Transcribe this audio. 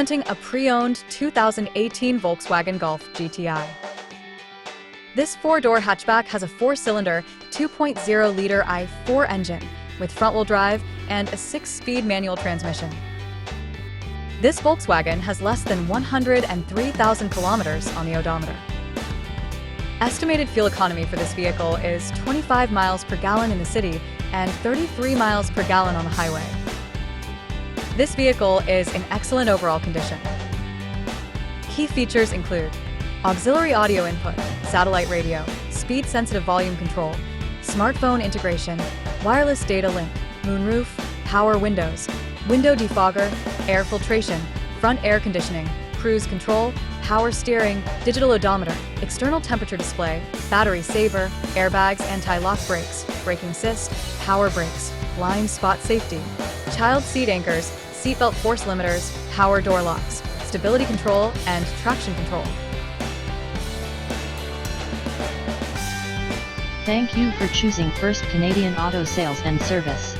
Presenting a pre-owned 2018 Volkswagen Golf GTI. This four-door hatchback has a four-cylinder, 2.0-liter i4 engine with front-wheel drive and a six-speed manual transmission. This Volkswagen has less than 103,000 kilometers on the odometer. Estimated fuel economy for this vehicle is 25 miles per gallon in the city and 33 miles per gallon on the highway. This vehicle is in excellent overall condition. Key features include auxiliary audio input, satellite radio, speed-sensitive volume control, smartphone integration, wireless data link, moonroof, power windows, window defogger, air filtration, front air conditioning, cruise control, power steering, digital odometer, external temperature display, battery saver, airbags, anti-lock brakes, braking assist, power brakes, blind spot safety, child seat anchors, seatbelt force limiters, power door locks, stability control, and traction control. Thank you for choosing First Canadian Auto Sales and Service.